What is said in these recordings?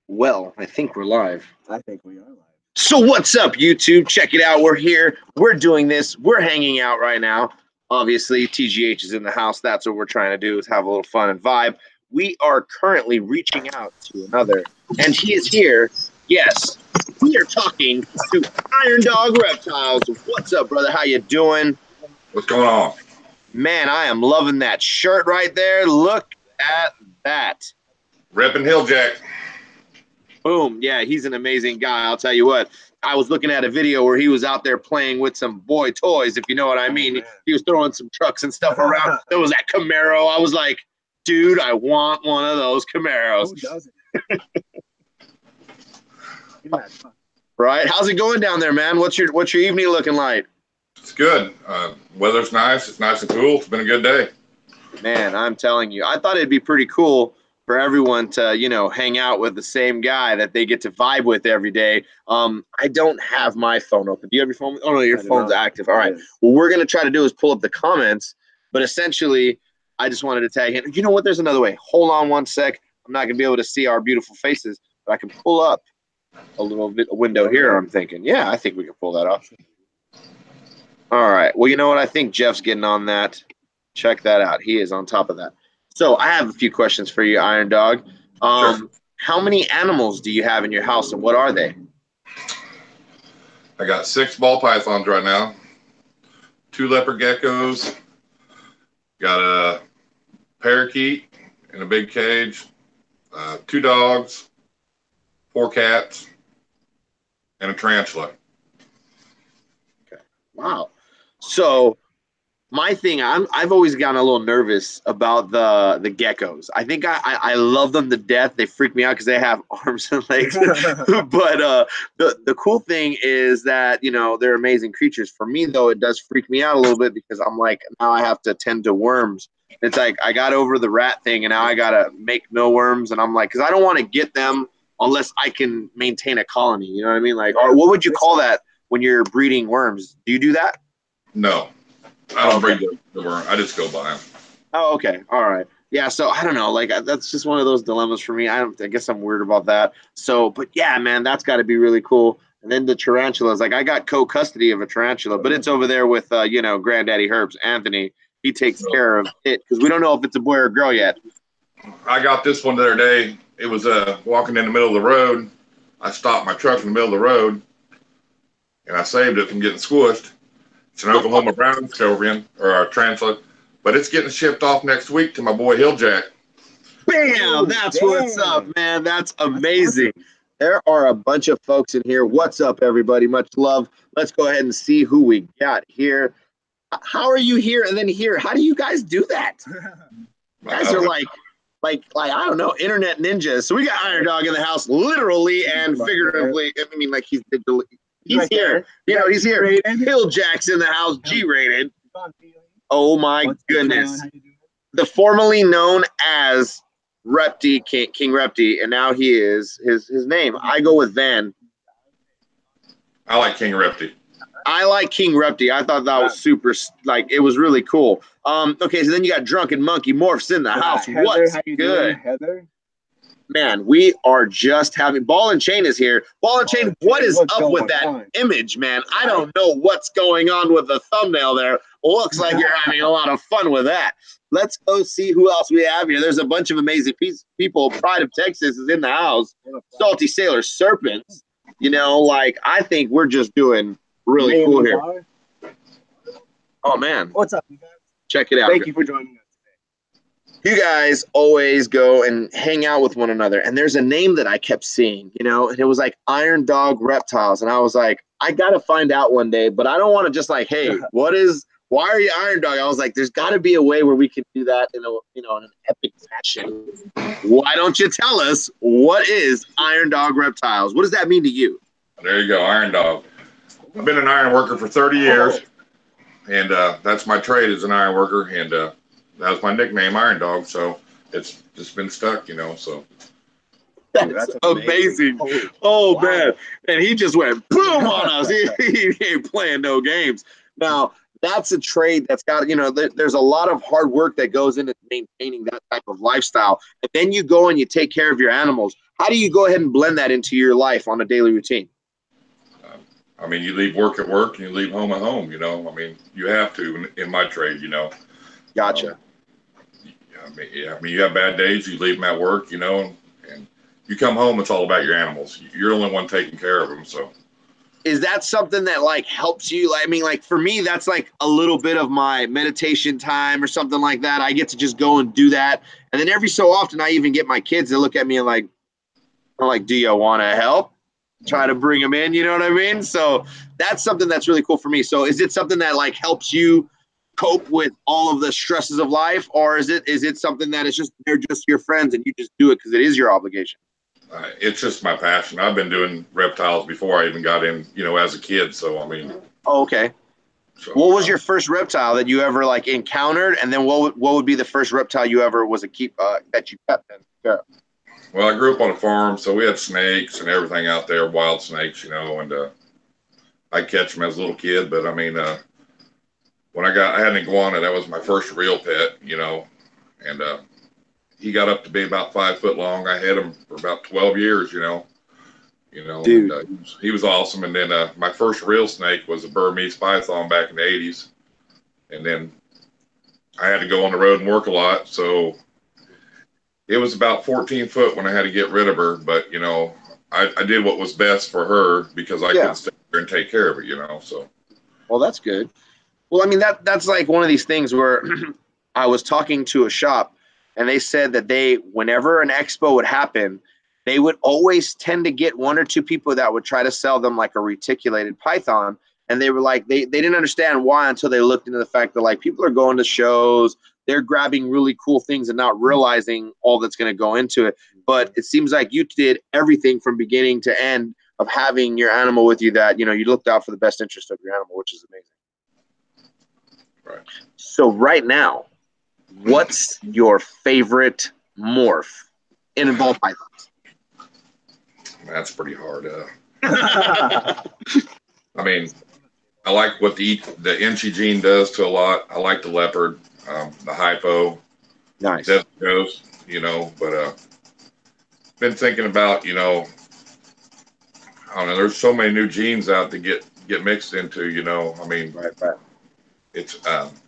Well, I think we're live. I think we are live. So what's up, YouTube? Check it out. We're here. We're doing this. We're hanging out right now. Obviously, TGH is in the house. That's what we're trying to do, is have a little fun and vibe. We are currently reaching out to another, and he is here. Yes, we are talking to Irondogg Reptiles. What's up, brother? How you doing? What's going on? Man, I am loving that shirt right there. Look at that. Reppin' Hilljack. Boom. Yeah, he's an amazing guy. I'll tell you what. I was looking at a video where he was out there playing with some boy toys, if you know what I mean. He was throwing some trucks and stuff around. There was that Camaro. I was like, dude, I want one of those Camaros. Who doesn't? Right? How's it going down there, man? What's your evening looking like? It's good. Weather's nice. It's nice and cool. It's been a good day. Man, I'm telling you, I thought it'd be pretty cool for everyone to, you know, hang out with the same guy that they get to vibe with every day. I don't have my phone open. Do you have your phone? Oh, no, your phone's active. All right. What we're going to try to do is pull up the comments, but essentially, I just wanted to tag in. You know what? There's another way. Hold on one sec. I'm not going to be able to see our beautiful faces, but I can pull up a little bit a window here, I'm thinking. Yeah, I think we can pull that off. All right. Well, you know what? I think Jeff's getting on that. Check that out. He is on top of that. So I have a few questions for you, Irondogg. Sure. How many animals do you have in your house, and what are they? I got 6 ball pythons right now, 2 leopard geckos, got a parakeet in a big cage, 2 dogs, 4 cats, and a tarantula. Okay. Wow. So my thing, I've always gotten a little nervous about the geckos. I think I love them to death. They freak me out because they have arms and legs. But the cool thing is that, you know, they're amazing creatures. For me, though, it does freak me out a little bit because I'm like, now I have to tend to worms. It's like I got over the rat thing, and now I got to make millworms. And I'm like, because I don't want to get them unless I can maintain a colony. You know what I mean? Like, or what would you call that when you're breeding worms? Do you do that? No. I don't breed the worm. I just go by them. Oh, okay. All right. Yeah. So I don't know. Like, that's just one of those dilemmas for me. I guess I'm weird about that. So, but yeah, man, that's got to be really cool. And then the tarantulas. Like, I got co-custody of a tarantula, but it's over there with, you know, Granddaddy Herbs, Anthony. He takes care of it because we don't know if it's a boy or a girl yet. I got this one the other day. It was walking in the middle of the road. I stopped my truck in the middle of the road, and I saved it from getting squished. It's an Oklahoma brown scorpion, or a tarantula, but it's getting shipped off next week to my boy Hilljack. Bam! That's what's up, man. That's amazing. There are a bunch of folks in here. What's up, everybody? Much love. Let's go ahead and see who we got here. How are you here and then here? How do you guys do that? You guys are like I don't know, internet ninjas. So we got Irondogg in the house, literally and figuratively. I mean, like he's digitally. He's right here. You know, he's here. Hilljack's in the house, G-rated. Oh, my goodness. The formerly known as Repti, King Repti, and now he is his name. I go with Van. I like King Repti. I like King Repti. I thought that was super, like, it was really cool. Okay, so then you got Drunken Monkey Morphs in the house. Heather, what's good? Heather? Man, we are just having Ball and Chain is here. Ball and Chain, what is up with that image, man? I don't know what's going on with the thumbnail there. Looks like you're having a lot of fun with that. Let's go see who else we have here. There's a bunch of amazing people. Pride of Texas is in the house. Salty Sailor Serpents. You know, like, I think we're just doing really cool here. Oh, man. What's up, you guys? Check it out. Thank you for joining us. You guys always go and hang out with one another. And there's a name that I kept seeing, you know, and it was like Irondogg Reptiles. And I was like, I got to find out one day, but I don't want to just like, hey, why are you Irondogg? I was like, there's got to be a way where we can do that in a, you know, in an epic fashion. Why don't you tell us what is Irondogg Reptiles? What does that mean to you? There you go, Irondogg. I've been an iron worker for 30 years, and that's my trade as an iron worker, and that was my nickname, Irondogg, so it's just been stuck, you know, so. That's amazing. Oh, wow. Man. And he just went boom on us. He ain't playing no games. Now, that's a trade that's got, you know, there's a lot of hard work that goes into maintaining that type of lifestyle. And then you go and you take care of your animals. How do you go ahead and blend that into your life on a daily routine? I mean, you leave work at work and you leave home at home, you know. I mean, you have to in my trade, you know. Gotcha. I mean, you have bad days, you leave them at work, you know, and you come home, it's all about your animals. You're the only one taking care of them, so. Is that something that like helps you? I mean, like for me, that's like a little bit of my meditation time or something like that. I get to just go and do that. And then every so often I even get my kids to look at me and like, I'm like, do you want to help? Try to bring them in, you know what I mean? So that's something that's really cool for me. So is it something that like helps you cope with all of the stresses of life, or is it something that is just, they're just your friends and you just do it because it is your obligation? It's just my passion. I've been doing reptiles before I even got in, you know, as a kid. So, I mean. Oh, okay. So, what was your first reptile that you ever like encountered? And then what would be the first reptile you ever was that you kept? Yeah. Well, I grew up on a farm, so we had snakes and everything out there, wild snakes, you know, and I'd catch them as a little kid. But I mean, when I had an iguana, that was my first real pet, you know, and he got up to be about 5 foot long. I had him for about 12 years, you know. Dude. And, he was awesome. And then my first real snake was a Burmese python back in the 80s. And then I had to go on the road and work a lot. So it was about 14 foot when I had to get rid of her. But, you know, I did what was best for her because I couldn't stay there and take care of her, you know. So. Well, that's good. Well, I mean, that's like one of these things where I was talking to a shop and they said that whenever an expo would happen, they would always tend to get one or two people that would try to sell them like a reticulated python. And they were like, they didn't understand why until they looked into the fact that like people are going to shows, they're grabbing really cool things and not realizing all that's going to go into it. But it seems like you did everything from beginning to end of having your animal with you, that, you know, you looked out for the best interest of your animal, which is amazing. Right. So right now, what's your favorite morph in ball pythons? That's pretty hard. I mean, I like what the Inchi gene does to a lot. I like the leopard, the hypo, nice, ghost, you know. But been thinking about, you know, I don't know. There's so many new genes out to get mixed into, you know. I mean, right. It's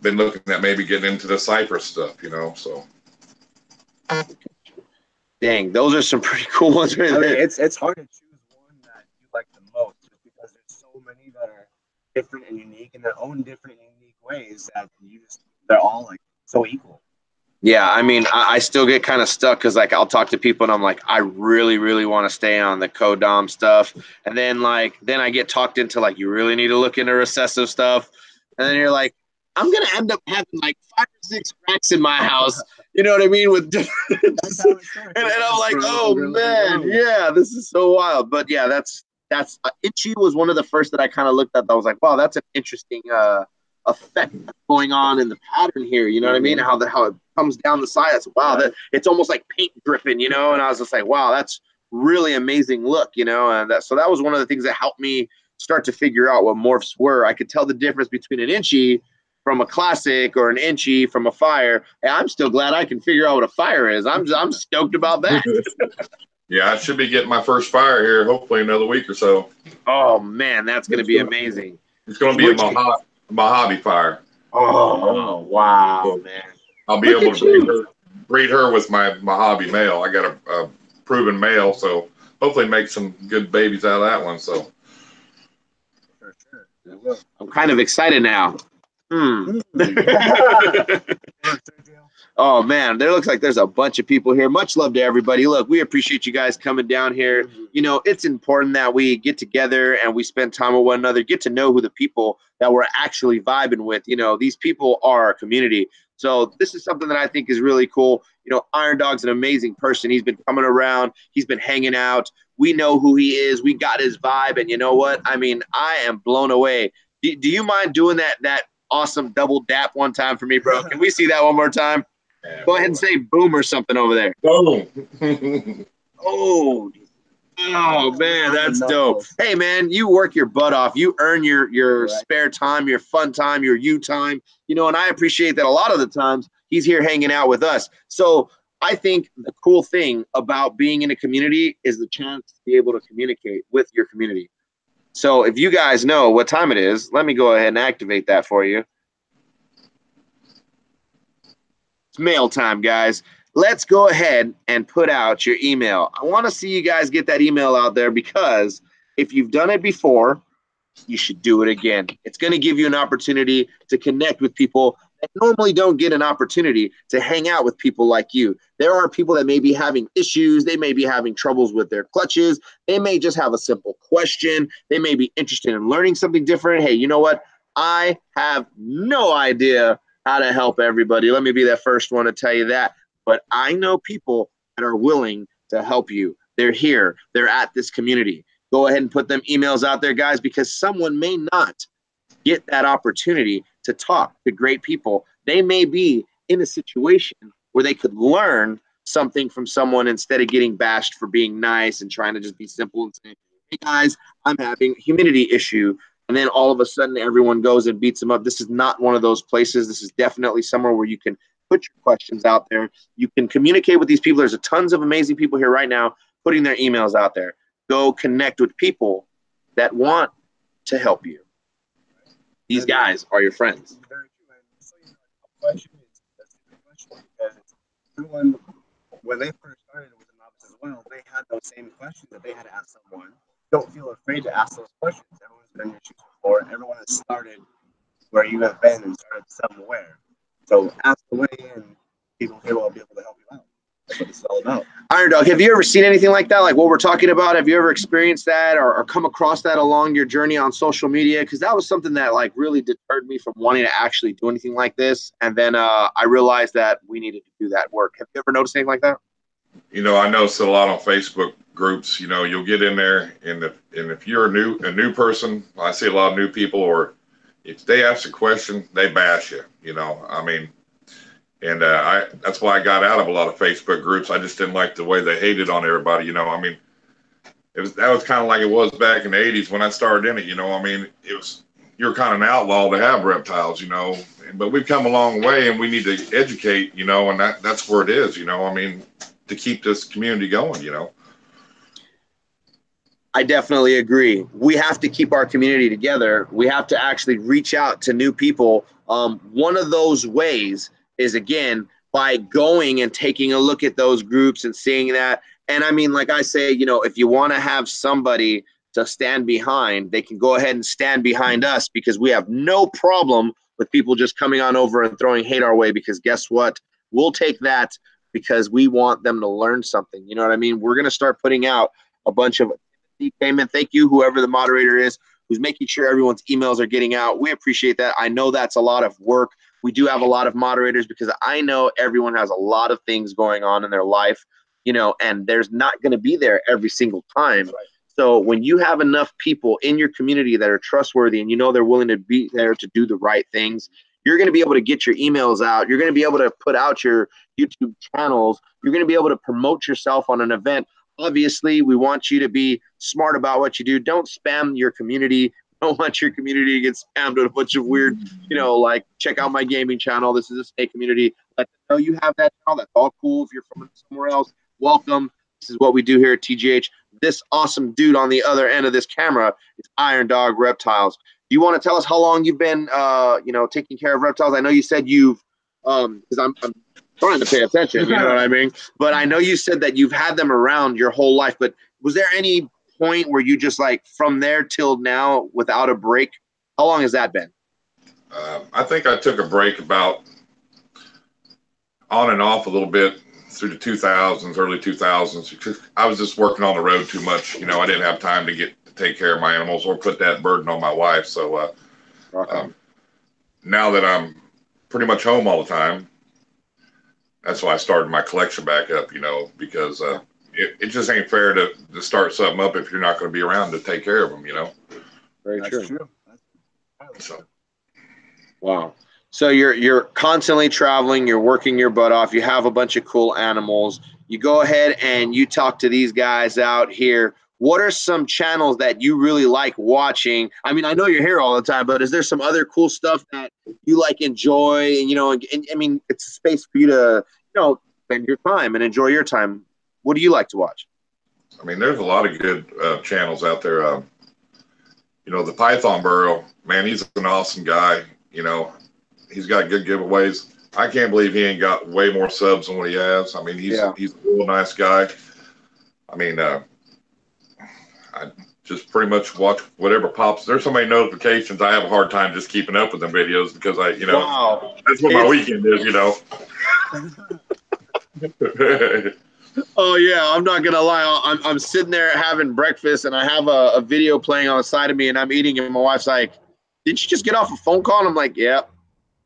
been looking at maybe getting into the cypress stuff, you know. So. Dang, those are some pretty cool ones right there. I mean, it's hard to choose one that you like the most because there's so many that are different and unique in their own different and unique ways that they're all like so equal. Yeah, I mean, I still get kind of stuck because like I'll talk to people and I'm like, I really, really want to stay on the codom stuff, and then I get talked into like, you really need to look into recessive stuff, and then you're like, I'm gonna end up having like 5 or 6 racks in my house. You know what I mean? With different, and I'm like, oh man, yeah, this is so wild. But yeah, that's Itchy was one of the first that I kind of looked at. That I was like, wow, that's an interesting effect going on in the pattern here. You know what I mean? How it comes down the side. That's wow. That it's almost like paint dripping. You know? And I was just like, wow, that's really amazing look. You know? And so that was one of the things that helped me start to figure out what morphs were. I could tell the difference between an Inchy from a classic or an Inchy from a fire. And I'm still glad I can figure out what a fire is. I'm stoked about that. Yeah, I should be getting my first fire here hopefully another week or so. Oh man, that's going to be amazing. It's going to be a Mojave fire. Oh wow, man! I'll be able to breed her with my Mojave male. I got a proven male, so hopefully make some good babies out of that one. So, for sure. I'm kind of excited now. Oh man, there looks like there's a bunch of people here. Much love to everybody. Look, we appreciate you guys coming down here. You know, it's important that we get together and we spend time with one another, get to know who the people that we're actually vibing with. You know, these people are our community. So this is something that I think is really cool. You know, Irondogg's an amazing person. He's been coming around. He's been hanging out. We know who he is. We got his vibe. And you know what? I mean, I am blown away. Do you mind doing that awesome double dap one time for me, bro? Can we see that one more time? Go ahead and say boom or something over there. Boom. Oh, Oh man, that's dope. Hey man, you work your butt off. You earn your spare time, your fun time, your you time. You know, and I appreciate that a lot of the times he's here hanging out with us. So I think the cool thing about being in a community is the chance to be able to communicate with your community. So if you guys know what time it is, let me go ahead and activate that for you. It's mail time, guys. Let's go ahead and put out your email. I want to see you guys get that email out there, because if you've done it before, you should do it again. It's going to give you an opportunity to connect with people that normally don't get an opportunity to hang out with people like you. There are people that may be having issues. They may be having troubles with their clutches. They may just have a simple question. They may be interested in learning something different. Hey, you know what? I have no idea how to help everybody. Let me be that first one to tell you that. But I know people that are willing to help you. They're here. They're at this community. Go ahead and put them emails out there, guys, because someone may not get that opportunity to talk to great people. They may be in a situation where they could learn something from someone instead of getting bashed for being nice and trying to just be simple and say, hey, guys, I'm having a humidity issue. And then all of a sudden everyone goes and beats them up. This is not one of those places. This is definitely somewhere where you can put your questions out there. You can communicate with these people. There's tons of amazing people here right now putting their emails out there. Go connect with people that want to help you. These guys are your friends. Very true. And so, you know, a question is a stupid question, because everyone, when they first started with the novice as well, they had those same questions that they had to ask someone. Don't feel afraid to ask those questions. Everyone's been in your shoes before. Everyone has started where you have been and started somewhere. So ask away, and people here will be able to help you out. That's what this is all about. Irondogg, have you ever seen anything like that? Like what we're talking about? Have you ever experienced that or come across that along your journey on social media? Because that was something that like really deterred me from wanting to actually do anything like this. And then I realized that we needed to do that work. Have you ever noticed anything like that? You know, I notice it a lot on Facebook groups. You know, you'll get in there, and if you're a new person, I see a lot of new people, or if they ask a question, they bash you. You know, I mean, and that's why I got out of a lot of Facebook groups. I just didn't like the way they hated on everybody. You know, I mean, that was kind of like it was back in the '80s when I started in it. You know, I mean, you're kind of an outlaw to have reptiles. You know, but we've come a long way, and we need to educate. You know, and that's where it is. You know, I mean, to keep this community going. You know. I definitely agree. We have to keep our community together. We have to actually reach out to new people. One of those ways is, again, by going and taking a look at those groups and seeing that. And I mean, like I say, you know, if you want to have somebody to stand behind, they can go ahead and stand behind us, because we have no problem with people just coming on over and throwing hate our way, because guess what? We'll take that, because we want them to learn something. You know what I mean? We're going to start putting out a bunch of payment. Thank you, whoever the moderator is, who's making sure everyone's emails are getting out. We appreciate that. I know that's a lot of work. We do have a lot of moderators, because I know everyone has a lot of things going on in their life, you know, and there's not going to be there every single time. Right. So when you have enough people in your community that are trustworthy and you know they're willing to be there to do the right things, you're going to be able to get your emails out. You're going to be able to put out your YouTube channels. You're going to be able to promote yourself on an event. Obviously, we want you to be smart about what you do. Don't spam your community. Don't want your community to get spammed with a bunch of weird, you know, like, check out my gaming channel. This is a snake community. Let them know you have that channel. That's all cool. If you're from somewhere else, welcome. This is what we do here at TGH. This awesome dude on the other end of this camera is Irondogg Reptiles. Do you want to tell us how long you've been, you know, taking care of reptiles? I know you said you've, because I'm trying to pay attention, you know what I mean? But I know you said that you've had them around your whole life, but was there any point where you just, like, from there till now without a break? How long has that been? I think I took a break about on and off a little bit through the 2000s, early 2000s, because I was just working on the road too much. You know, I didn't have time to take care of my animals or put that burden on my wife. So now that I'm pretty much home all the time, that's why I started my collection back up, you know, because it just ain't fair to start something up if you're not going to be around to take care of them, you know. Very That's true. So. Wow. So you're constantly traveling, you're working your butt off, you have a bunch of cool animals. You go ahead and you talk to these guys out here. what are some channels that you really like watching? I mean, I know you're here all the time, but is there some other cool stuff that you like enjoy? And, you know, and I mean, it's a space for you to, you know, spend your time and enjoy your time. What do you like to watch? I mean, there's a lot of good channels out there. You know, the Python Burrow, man, he's an awesome guy. You know, he's got good giveaways. I can't believe he ain't got way more subs than what he has. I mean, he's a real nice guy. I mean, I just pretty much watch whatever pops. There's so many notifications. I have a hard time just keeping up with them videos because I, you know, that's what my weekend is, you know. Oh yeah, I'm not gonna lie. I'm sitting there having breakfast, and I have a video playing on the side of me, and I'm eating, and my wife's like, "Did you just get off a phone call?" And I'm like, "Yep."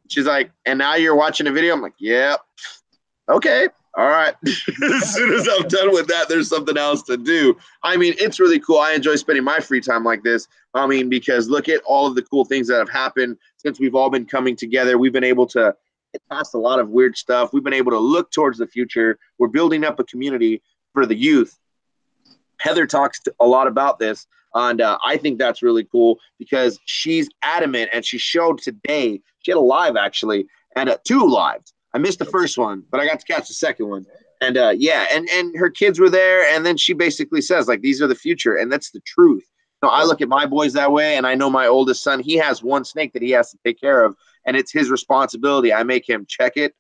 She's like, "And now you're watching a video?" I'm like, "Yep." Okay, all right. As soon as I'm done with that, there's something else to do. I mean, it's really cool. I enjoy spending my free time like this. I mean, because look at all of the cool things that have happened since we've all been coming together. We've been able to get past a lot of weird stuff. We've been able to look towards the future. We're building up a community for the youth. Heather talks a lot about this, and I think that's really cool because she's adamant, and she showed today. She had a live, actually, and 2 lives. I missed the first one, but I got to catch the second one. And, yeah, and her kids were there, and then she basically says, like, these are the future, and that's the truth. You know, I look at my boys that way, and I know my oldest son, he has one snake that he has to take care of, and it's his responsibility. I make him check it,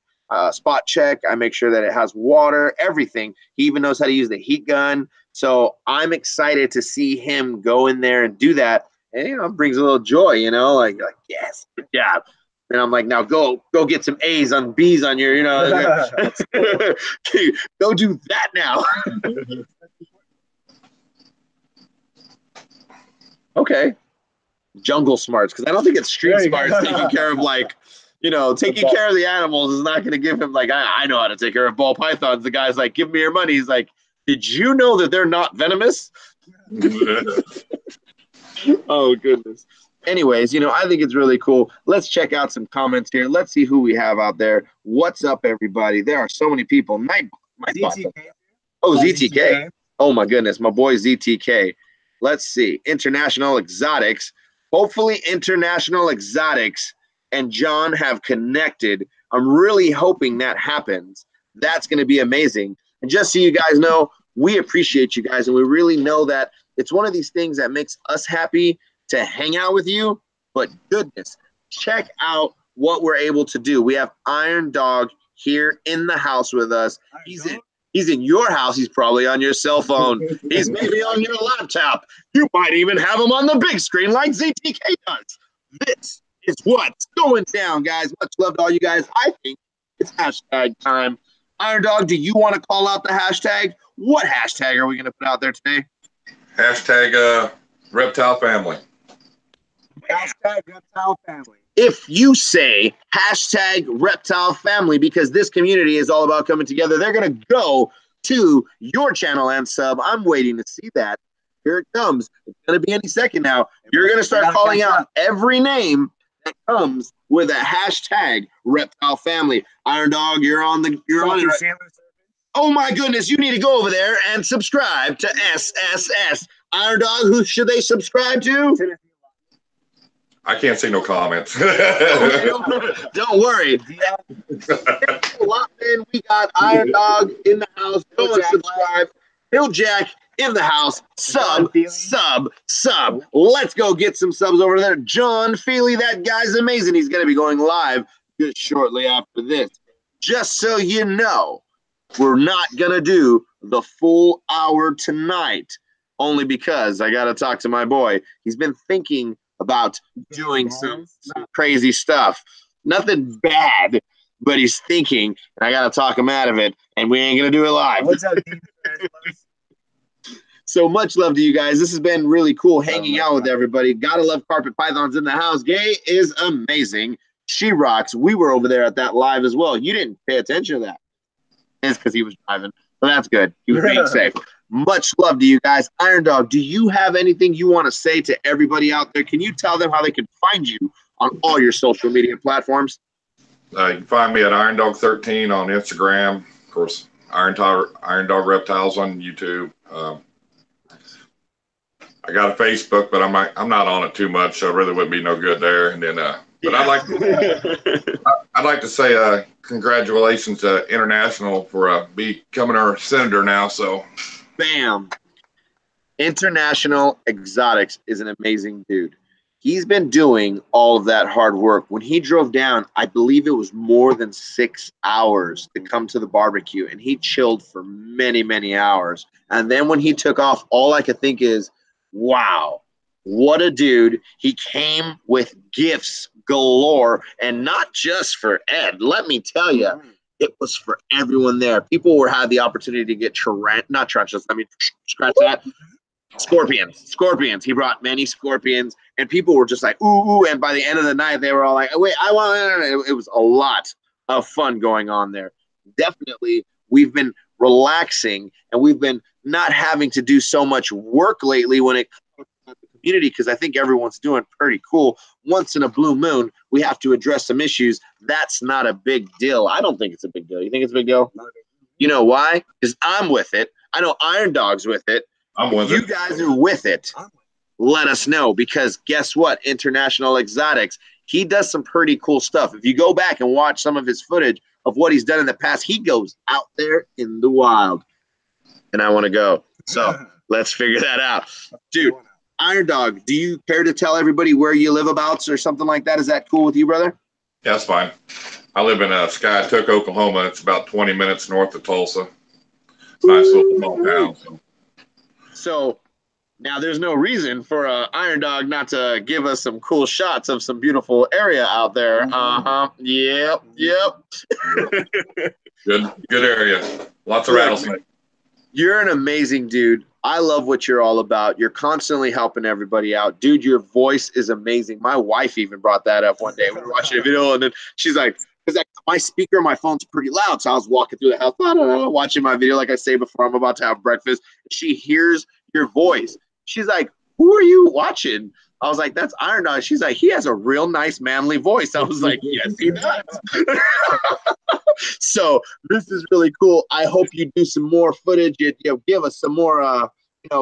spot check. I make sure that it has water, everything. He even knows how to use the heat gun. So I'm excited to see him go in there and do that. And, you know, it brings a little joy, you know, like yes, good job. And I'm like, now go get some A's on B's on your, you know, go do that now. Okay. Jungle smarts, because I don't think it's street smarts taking care of, like, you know, taking care of the animals is not going to give him, like, I know how to take care of ball pythons. The guy's like, give me your money. He's like, did you know that they're not venomous? Oh, goodness. Anyways, you know, I think it's really cool. Let's check out some comments here. Let's see who we have out there. What's up, everybody? There are so many people. ZTK. Oh, ZTK. Oh, my goodness. My boy ZTK. Let's see. International Exotics. Hopefully International Exotics and Jon have connected. I'm really hoping that happens. That's going to be amazing. And just so you guys know, we appreciate you guys, and we really know that it's one of these things that makes us happy to hang out with you. But goodness, check out what we're able to do. We have Irondogg here in the house with us. He's in your house. He's probably on your cell phone. He's maybe on your laptop. You might even have him on the big screen like ZTK does. This is what's going down, guys. Much love to all you guys. I think it's hashtag time. Irondogg, do you want to call out the hashtag? What hashtag are we going to put out there today? Hashtag reptile family. Hashtag reptile family. If you say hashtag reptile family, because this community is all about coming together, they're going to go to your channel and sub. I'm waiting to see that. Here it comes. It's going to be any second now. You're going to start calling out every name that comes with a hashtag reptile family. Irondogg, you're on it. Oh my goodness, you need to go over there and subscribe to SSS. Irondogg, who should they subscribe to? I can't see no comments. Don't worry. We got Irondogg in the house. Go and subscribe. Bill Jack in the house. Sub. Let's go get some subs over there. Jon Fealy, that guy's amazing. He's going to be going live just shortly after this. Just so you know, we're not going to do the full hour tonight, only because I got to talk to my boy. He's been thinking about doing some crazy stuff. Nothing bad, but he's thinking, and I got to talk him out of it, and we ain't going to do it live. What's up, So much love to you guys. This has been really cool hanging out with everybody. Gotta love Carpet Pythons in the house. Gay is amazing. She rocks. We were over there at that live as well. You didn't pay attention to that. It's because he was driving. So that's good. He was being safe. Much love to you guys. Irondogg, do you have anything you want to say to everybody out there? Can you tell them how they can find you on all your social media platforms? You can find me at Irondogg13 on Instagram. Of course, Irondogg Reptiles on YouTube. I got a Facebook, but I'm not on it too much, so it really wouldn't be no good there. And then, but I'd like to say congratulations to International for becoming our senator now. So, bam. International Exotics is an amazing dude. He's been doing all of that hard work. When he drove down, I believe it was more than 6 hours to come to the barbecue, and he chilled for many, many hours. And then when he took off, all I could think is, wow, what a dude. He came with gifts galore, and not just for Ed. Let me tell you, it was for everyone there. People had the opportunity to get not tarantulas, I mean, scratch that. Scorpions. He brought many scorpions, and people were just like, ooh. And by the end of the night, they were all like, wait, I want. It was a lot of fun going on there. Definitely, we've been relaxing, and we've been not having to do so much work lately when it comes to the community, because I think everyone's doing pretty cool. Once in a blue moon, we have to address some issues. That's not a big deal. I don't think it's a big deal. You think it's a big deal? You know why? Because I'm with it. I know Irondogg's with it. You guys are with it. Let us know, because guess what? International Exotics, he does some pretty cool stuff. If you go back and watch some of his footage of what he's done in the past, he goes out there in the wild. And I want to go. So let's figure that out. Dude, Irondogg, do you care to tell everybody where you live abouts or something like that? Is that cool with you, brother? Yeah, that's fine. I live in Skytook, Oklahoma. It's about 20 minutes north of Tulsa. Nice little small town. So now there's no reason for Irondogg not to give us some cool shots of some beautiful area out there. Yep. Good area. Lots of rattlesnakes. You're an amazing dude. I love what you're all about. You're constantly helping everybody out. Dude, your voice is amazing. My wife even brought that up one day. We were watching a video, and then she's like, because my speaker on my phone's pretty loud, so I was walking through the house, watching my video, like I say before, I'm about to have breakfast. She hears your voice. She's like, who are you watching? I was like, that's Irondogg. She's like, he has a real nice manly voice. I was like, yes, he does. So this is really cool. I hope you do some more footage. You give us some more,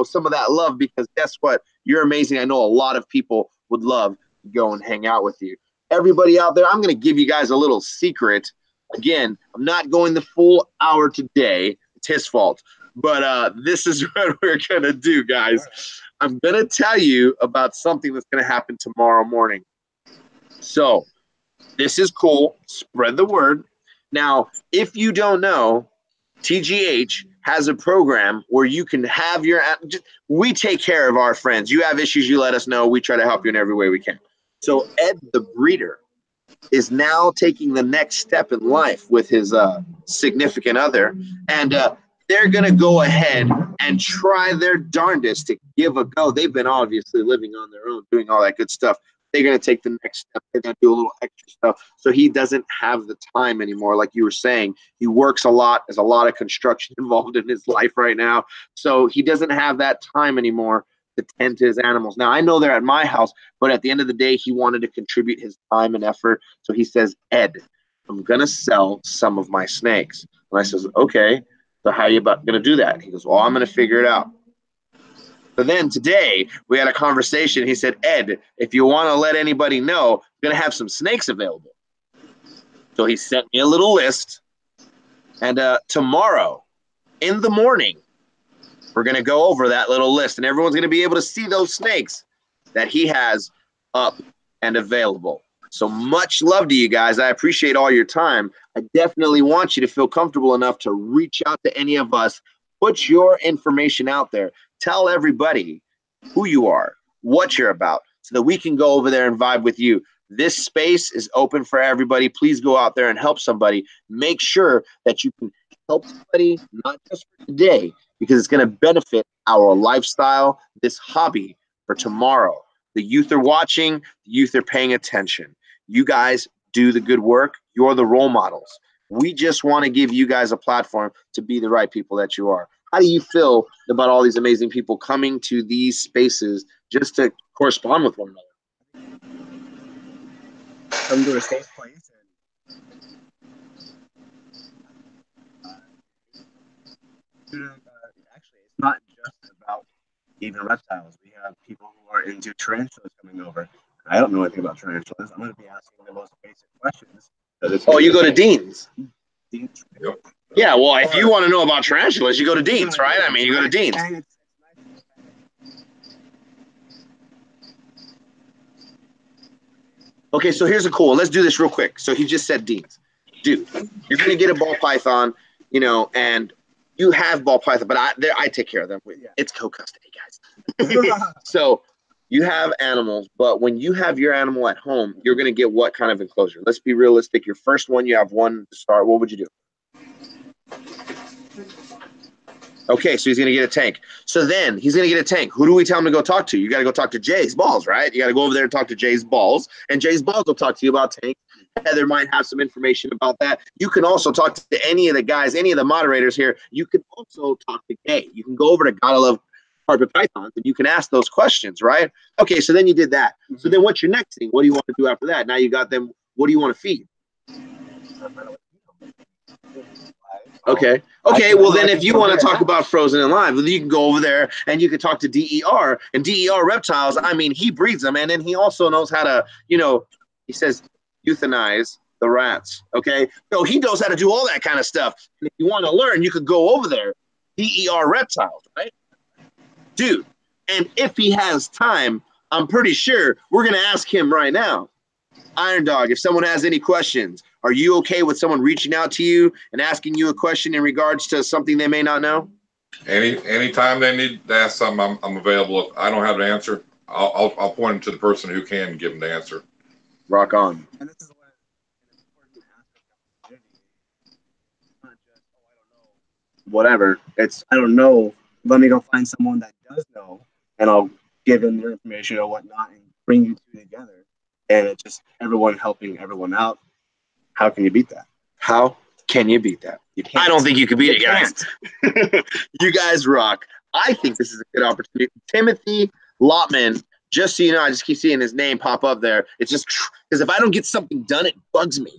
some of that love, because guess what? You're amazing. I know a lot of people would love to go and hang out with you. Everybody out there, I'm going to give you guys a little secret. Again, I'm not going the full hour today. It's his fault. But this is what we're going to do, guys. I'm going to tell you about something that's going to happen tomorrow morning. So this is cool. Spread the word. Now, if you don't know, TGH has a program where you can have we take care of our friends. You have issues, you let us know. We try to help you in every way we can. So Ed the breeder is now taking the next step in life with his significant other, and they're going to go ahead and try their darndest to give a go. They've been obviously living on their own, doing all that good stuff. They're going to take the next step. They're going to do a little extra stuff. So he doesn't have the time anymore. Like you were saying, he works a lot. There's a lot of construction involved in his life right now. So he doesn't have that time anymore to tend to his animals. Now, I know they're at my house, but at the end of the day, he wanted to contribute his time and effort. So he says, Ed, I'm going to sell some of my snakes. And I says, okay, so how are you going to do that? He goes, well, I'm going to figure it out. So then today we had a conversation. He said, Ed, if you want to let anybody know, I'm going to have some snakes available. So he sent me a little list. And tomorrow in the morning, we're going to go over that little list. And everyone's going to be able to see those snakes that he has up and available. So much love to you guys. I appreciate all your time. I definitely want you to feel comfortable enough to reach out to any of us. Put your information out there. Tell everybody who you are, what you're about, so that we can go over there and vibe with you. This space is open for everybody. Please go out there and help somebody. Make sure that you can help somebody, not just for today, because it's going to benefit our lifestyle, this hobby for tomorrow. The youth are watching. The youth are paying attention. You guys do the good work. You're the role models. We just want to give you guys a platform to be the right people that you are. How do you feel about all these amazing people coming to these spaces just to correspond with one another? Come to a safe place. And actually, it's not just about even reptiles. We have into tarantulas coming over. I don't know anything about tarantulas. I'm going to be asking the most basic questions. Oh, you go to Dean's. Dean's. Yep. Yeah, well, if you want to know about tarantulas, you go to Dean's, right? I mean, you go to Dean's. Okay, so here's a cool. Let's do this real quick. So he just said Dean's. Dude, you're going to get a ball python, you know, and you have ball python, but I take care of them. It's co-custody, guys. So you have animals, but when you have your animal at home, you're going to get what kind of enclosure? Let's be realistic. Your first one, you have one to start. What would you do? Okay, so he's going to get a tank. So then he's going to get a tank. Who do we tell him to go talk to? You got to go talk to Jay's Balls, right? You got to go over there and talk to Jay's Balls, and Jay's Balls will talk to you about tanks. Heather might have some information about that. You can also talk to any of the guys, any of the moderators here. You can also talk to Jay. You can go over to Gotta Love Carpet Pythons, and you can ask those questions, right? Okay, so then you did that. So then what's your next thing? What do you want to do after that? Now you got them. What do you want to feed? Okay. Okay. Well, then if you want to talk about frozen and live, you can go over there and you can talk to DER and DER Reptiles. I mean, he breeds them, and then he also knows how to, you know, he says euthanize the rats. Okay. So he knows how to do all that kind of stuff. And if you want to learn, you could go over there, DER Reptiles, right? Dude. And if he has time, I'm pretty sure we're going to ask him right now. Irondogg, if someone has any questions, are you okay with someone reaching out to you and asking you a question in regards to something they may not know? Anytime they need to ask something, I'm available. If I don't have an answer, I'll point them to the person who can give them the answer. Rock on. And this is what an important aspect of the community. It's not just, oh, I don't know. Whatever. It's, I don't know. Let me go find someone that does know, and I'll give them their information or whatnot and bring you two together. And it's just everyone helping everyone out. How can you beat that? How can you beat that? You can't. I don't think you can beat it, guys. You guys rock. I think this is a good opportunity. Timothy Lotman, just so you know, I just keep seeing his name pop up there. It's just because if I don't get something done, it bugs me.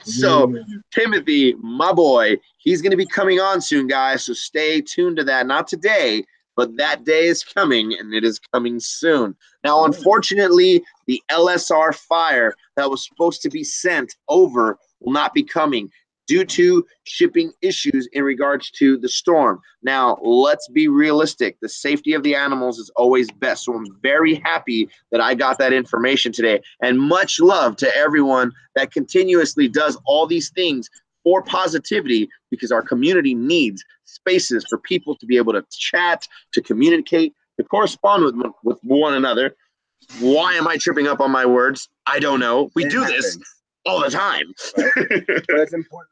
So Timothy, my boy, he's going to be coming on soon, guys. So stay tuned to that. Not today, but that day is coming, and it is coming soon. Now, unfortunately, the LSR fire that was supposed to be sent over will not be coming due to shipping issues in regards to the storm. Now, let's be realistic. The safety of the animals is always best. So I'm very happy that I got that information today. And much love to everyone that continuously does all these things for positivity, because our community needs spaces for people to be able to chat, to communicate, to correspond with one another. Why am I tripping up on my words? I don't know. We do this all the time. Right? But it's important.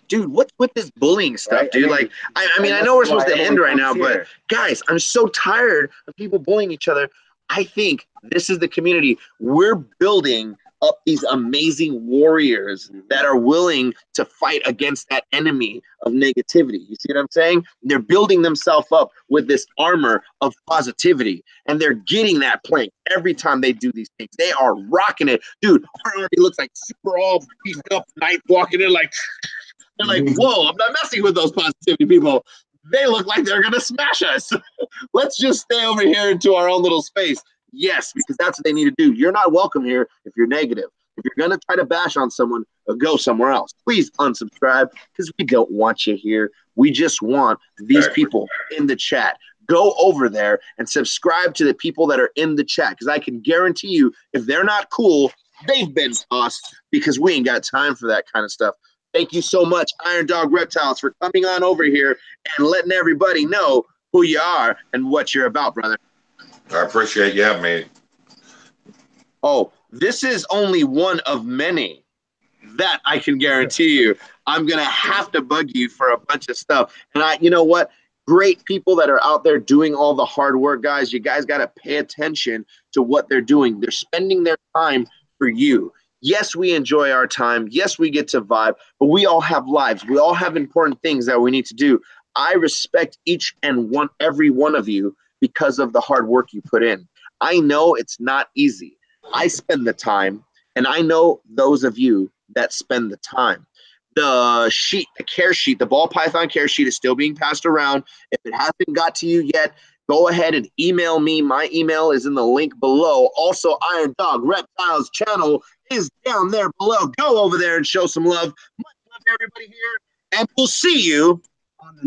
Dude, what's with this bullying stuff, Right? dude? I mean, I know we're supposed to end right now, but guys, I'm so tired of people bullying each other. I think this is the community. We're building up these amazing warriors that are willing to fight against that enemy of negativity. You see what I'm saying? They're building themselves up with this armor of positivity, and they're getting that plank every time they do these things. They are rocking it. Dude, our army looks like super all beefed up night walking in like, they're like, whoa, I'm not messing with those positivity people. They look like they're going to smash us. Let's just stay over here into our own little space. Yes, because that's what they need to do. You're not welcome here if you're negative. If you're going to try to bash on someone, go somewhere else. Please unsubscribe, because we don't want you here. We just want these people in the chat. Go over there and subscribe to the people that are in the chat, because I can guarantee you, if they're not cool, they've been tossed, because we ain't got time for that kind of stuff. Thank you so much, Irondogg Reptiles, for coming on over here and letting everybody know who you are and what you're about, brother. I appreciate you having me. Oh, this is only one of many. That I can guarantee you. I'm going to have to bug you for a bunch of stuff. And you know what? Great people that are out there doing all the hard work, guys. You guys got to pay attention to what they're doing. They're spending their time for you. Yes, we enjoy our time. Yes, we get to vibe, but we all have lives. We all have important things that we need to do. I respect each and every one of you because of the hard work you put in. I know it's not easy. I spend the time, and I know those of you that spend the time. the sheet, the care sheet, the ball python care sheet is still being passed around. If it hasn't got to you yet, go ahead and email me. My email is in the link below. Also, Irondogg Reptiles channel is down there below. Go over there and show some love. Much love to everybody here, and we'll see you on the